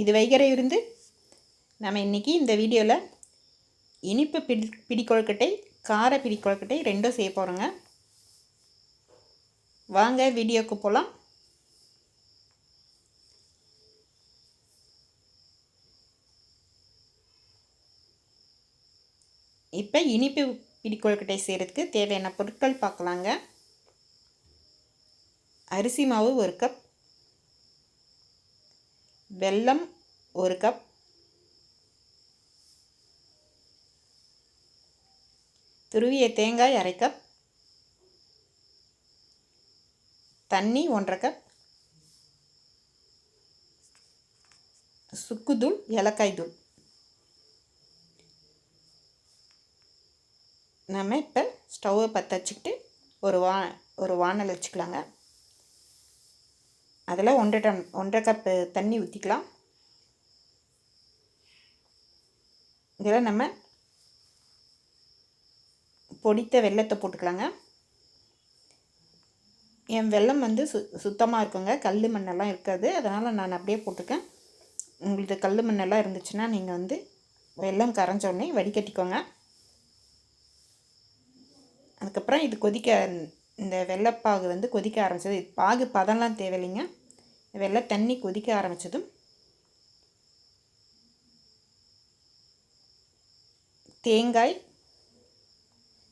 இது வைகரை விருந்து. நம்ம இன்றைக்கி இந்த வீடியோவில் இனிப்பு பிடி கொழுக்கட்டை, கார பிடி கொழுக்கட்டை ரெண்டும் செய்ய போகிறோங்க. வாங்க வீடியோக்கு போகலாம். இப்போ இனிப்பு பிடி கொழுக்கட்டை செய்கிறதுக்கு தேவையான பொருட்கள் பார்க்கலாங்க. அரிசி மாவு 1 கப், வெல்லம் 1 கப், துருவிய தேங்காய் 1/2 கப், தண்ணி 1/2 கப், சுக்குத்தூள், ஏலக்காய் தூள். நம்ம இப்போ ஸ்டவ்வை பற்ற வச்சுக்கிட்டு ஒரு வானல் வச்சுக்கலாங்க. அதில் 1.5 கப் தண்ணி ஊற்றிக்கலாம். இதில் நம்ம பொடித்த வெல்லத்தை போட்டுக்கலாங்க. என் வெல்லம் வந்து சுத்தமாக இருக்குங்க, கல் மண்ணெல்லாம் இருக்காது, அதனால் நான் அப்படியே போட்டுக்கேன். உங்களுக்கு கல் மண்ணெல்லாம் இருந்துச்சுன்னா நீங்கள் வந்து வெல்லம் கரைஞ்ச உடனே வடிகட்டிக்கோங்க. அதுக்கப்புறம் இது இந்த வெள்ளைப்பாகு வந்து கொதிக்க ஆரம்பிச்சது. பாகு பதம்லாம் தேவையில்லைங்க. வெள்ளை தண்ணி கொதிக்க ஆரம்பித்ததும் தேங்காய்,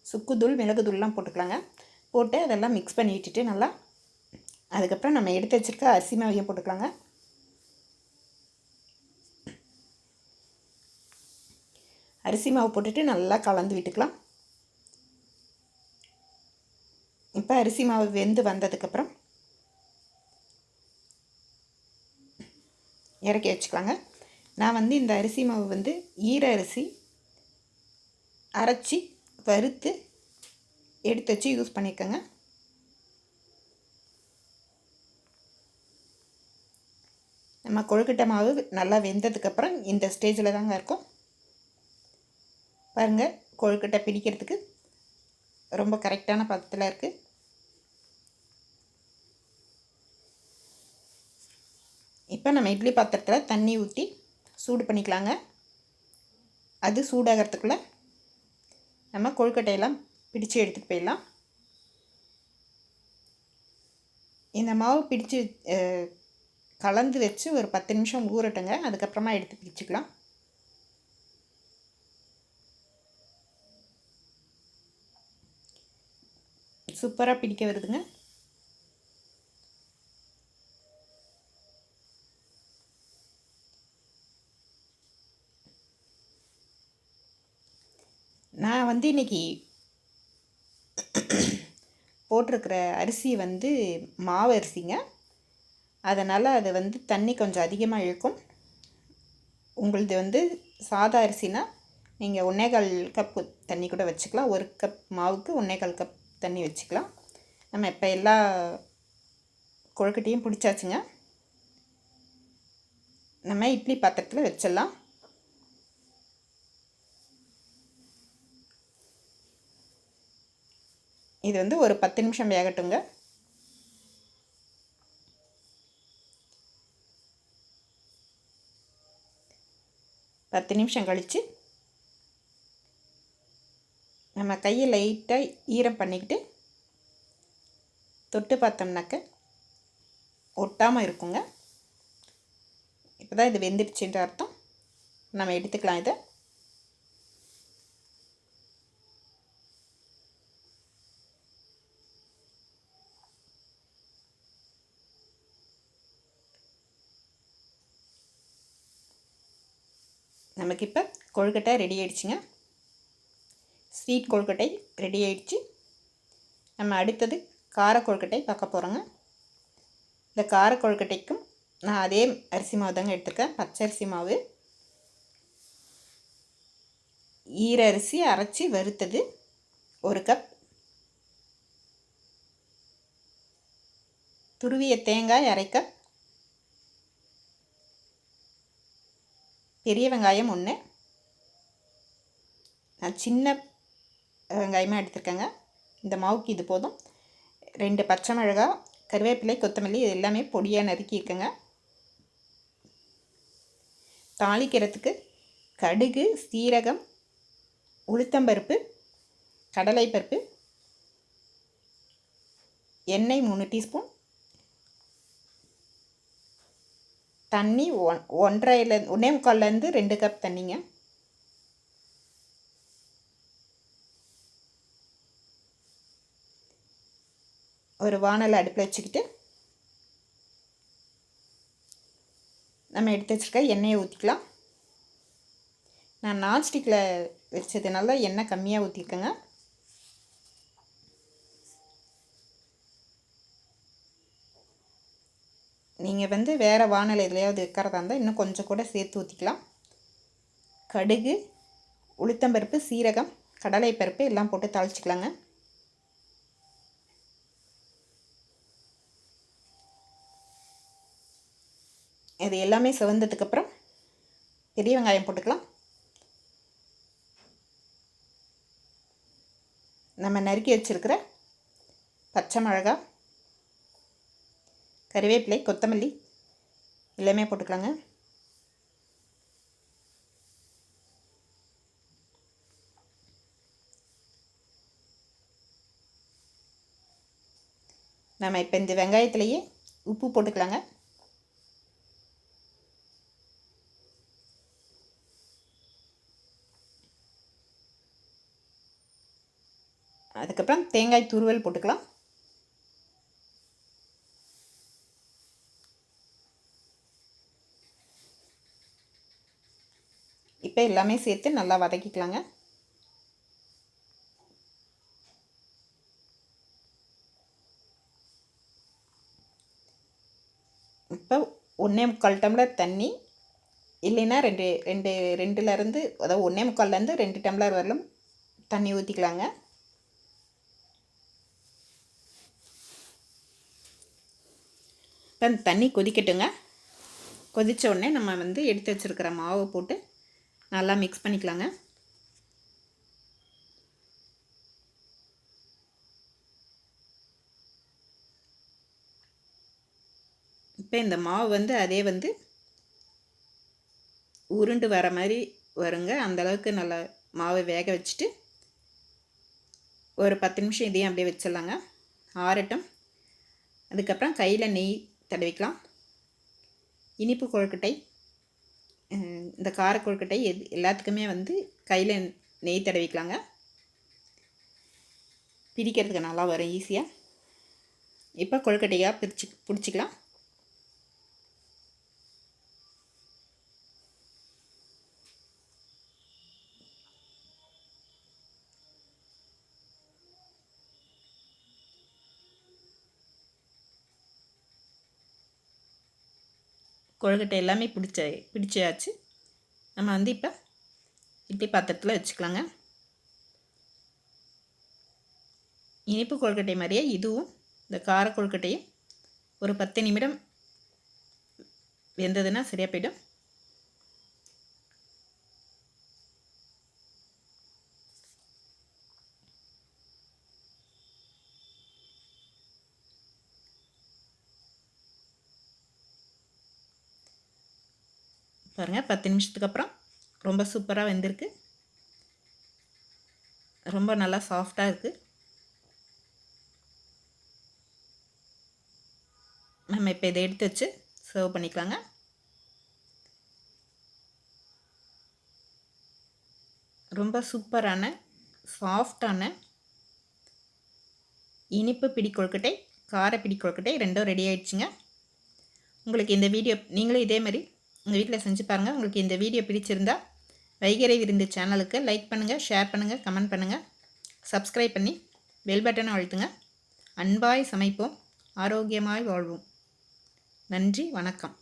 சுக்குத்தூள், மிளகுத்தூள்லாம் போட்டுக்கலாங்க. போட்டு அதெல்லாம் மிக்ஸ் பண்ணி விட்டுட்டு நல்லா, அதுக்கப்புறம் நம்ம எடுத்து வச்சுருக்க அரிசி மாவையும் போட்டுக்கலாங்க. அரிசி மாவு போட்டுட்டு நல்லா கலந்து விட்டுக்கலாம். இப்போ அரிசி மாவு வெந்து வந்ததுக்கப்புறம் இறக்கி வச்சுக்கலாங்க. நான் வந்து இந்த அரிசி மாவு வந்து ஈர அரிசி அரைச்சி வறுத்து எடுத்து வச்சு யூஸ் பண்ணிக்கோங்க. நம்ம கொழுக்கட்டை மாவு நல்லா வெந்ததுக்கப்புறம் இந்த ஸ்டேஜில் தாங்க இருக்கும். பாருங்கள், கொழுக்கட்டை பிடிக்கிறதுக்கு ரொம்ப கரெக்டான பதத்தில் இருக்குது. இப்போ நம்ம இட்லி பாத்திரத்தில் தண்ணி ஊற்றி சூடு பண்ணிக்கலாங்க. அது சூடாகிறதுக்குள்ளே நம்ம கொழுக்கட்டையெல்லாம் பிடிச்சு எடுத்துகிட்டு போயிடலாம். இந்த மாவு பிடிச்சு கலந்து வச்சு ஒரு 10 நிமிஷம் ஊறட்டுங்க. அதுக்கப்புறமா எடுத்து பிடிச்சிக்கலாம். சூப்பராக பிடிக்க வருதுங்க. நான் வந்து இன்றைக்கி போட்டிருக்கிற அரிசி வந்து மாவு அரிசிங்க. அதனால் அது வந்து தண்ணி கொஞ்சம் அதிகமாக இழுக்கும். உங்களது வந்து சாதா அரிசினா நீங்கள் 1.25 கப் தண்ணி கூட வச்சுக்கலாம். 1 கப் மாவுக்கு 1.25 கப் தண்ணி வச்சுக்கலாம். நம்ம இப்போ எல்லா கொழுக்கட்டையும் பிடிச்சாச்சுங்க. நம்ம இட்லி பாத்திரத்தில் வச்சிடலாம். இது வந்து ஒரு 10 நிமிஷம் வேகட்டுங்க. பத்து நிமிஷம் கழித்து நம்ம கையை லைட்டாக ஈரம் பண்ணிக்கிட்டு தொட்டு பார்த்தோம்னாக்க ஒட்டாமல் இருக்குங்க. இப்போ தான் இது வெந்துடுச்சுன்ற அர்த்தம். நம்ம எடுத்துக்கலாம். இதை நமக்கு இப்போ கொழுக்கட்டை ரெடி ஆகிடுச்சிங்க. ஸ்வீட் கொழுக்கட்டை ரெடி ஆகிடுச்சு. நம்ம அடுத்தது கார கொழுக்கட்டை பார்க்க போகிறோங்க. இந்த கார கொழுக்கட்டைக்கும் நான் அதே அரிசி மாவு தாங்க எடுத்துருக்கேன். பச்சரிசி மாவு, ஈர அரிசி அரைச்சி வறுத்தது 1 கப், துருவிய தேங்காய் 1/2 கப், பெரிய வெங்காயம் 1, நான் சின்ன வெங்காயமாக எடுத்துருக்கேங்க. இந்த மாவுக்கு இது போதும். 2 பச்சை மிளகாய், கருவேப்பிலை, கொத்தமல்லி இது எல்லாமே பொடியாக நறுக்கியிருக்கேங்க. தாளிக்கிறதுக்கு கடுகு, சீரகம், உளுத்தம்பருப்பு, கடலைப்பருப்பு, எண்ணெய் 3 டீஸ்பூன், தண்ணி 1.5 2 கப் தண்ணிங்க. ஒரு வானல் அடுப்பில் வச்சுக்கிட்டு நம்ம எடுத்து வச்சுருக்க எண்ணெயை ஊற்றிக்கலாம். நான் நான்ஸ்டிக்கில் வச்சதுனால எண்ணெய் கம்மியாக ஊற்றிருக்கேங்க. நீங்கள் வந்து வேறு வானல் எதுலையாவது வைக்கிறதா இருந்தால் இன்னும் கொஞ்சம் கூட சேர்த்து ஊற்றிக்கலாம். கடுகு, உளுத்தம்பருப்பு, சீரகம், கடலைப்பருப்பு எல்லாம் போட்டு தாளிச்சிக்கலாங்க. இது எல்லாமே சிவந்ததுக்கப்புறம் பெரிய வெங்காயம் போட்டுக்கலாம். நம்ம நறுக்கி வச்சுருக்கிற பச்சை மிளகா, கறிவேப்பிலை, கொத்தமல்லி எல்லாமே போட்டுக்கலாங்க. நம்ம இப்போ இந்த வெங்காயத்துலேயே உப்பு போட்டுக்கலாங்க. அதுக்கப்புறம் தேங்காய் துருவல் போட்டுக்கலாம். இப்போ எல்லாமே சேர்த்து நல்லா வதக்கிக்கலாங்க. இப்போ 1.25 டம்ளர் தண்ணி, இல்லைன்னா 2லேருந்து அதாவது 1.25லேருந்து 2 டம்ளர் வரலும் தண்ணி ஊற்றிக்கலாங்க. இப்போ அந்த தண்ணி கொதிக்கட்டுங்க. கொதித்த உடனே நம்ம வந்து எடுத்து வச்சுருக்கிற மாவை போட்டு நல்லா மிக்ஸ் பண்ணிக்கலாங்க. இப்போ இந்த மாவு வந்து அதே வந்து உருண்டு வர மாதிரி வருங்க. அந்தளவுக்கு நல்லா மாவை வேக வச்சுட்டு ஒரு 10 நிமிஷம் இதையும் அப்படியே வச்சிடலாங்க, ஆறட்டும். அதுக்கப்புறம் கையில் நெய் தடவிக்கலாம். இனிப்பு கொழுக்கட்டை, இந்த கார கொழுக்கட்டை எல்லாத்துக்குமே வந்து கையில் நெய் தடவிக்கலாங்க. பிடிக்கிறதுக்கு நல்லா வரும் ஈஸியாக. இப்போ கொழுக்கட்டையாக பிடிச்சிக்கலாம். கொழுக்கட்டை எல்லாமே பிடிச்சாச்சு. நம்ம வந்து இப்போ இட்லி பாத்திரத்தில் வச்சுக்கலாங்க. இனிப்பு கொழுக்கட்டை மாதிரியே இதுவும் இந்த கார கொழுக்கட்டையும் ஒரு 10 நிமிடம் வெந்ததுன்னா சரியாக போய்டும். பாருங்கள், 10 நிமிஷத்துக்கு அப்புறம் ரொம்ப சூப்பராக வெந்திருக்கு. ரொம்ப நல்லா சாஃப்டாக இருக்குது. நம்ம இப்போ இதை எடுத்து வச்சு சர்வ் பண்ணிக்கலாங்க. ரொம்ப சூப்பரான சாஃப்டான இனிப்பு பிடி கொழுக்கட்டை, கார பிடி கொழுக்கட்டை ரெண்டும் ரெடி ஆகிடுச்சுங்க. உங்களுக்கு இந்த வீடியோ நீங்களும் இதே மாதிரி உங்கள் வீட்டில் செஞ்சு பாருங்கள். உங்களுக்கு இந்த வீடியோ பிடிச்சிருந்தா வைகரை விருந்து சேனலுக்கு லைக் பண்ணுங்கள், ஷேர் பண்ணுங்கள், கமெண்ட் பண்ணுங்கள், சப்ஸ்கிரைப் பண்ணி பெல் பட்டனை அழுத்துங்க. அன்பாய் சமைப்போம், ஆரோக்கியமாய் வாழ்வோம். நன்றி, வணக்கம்.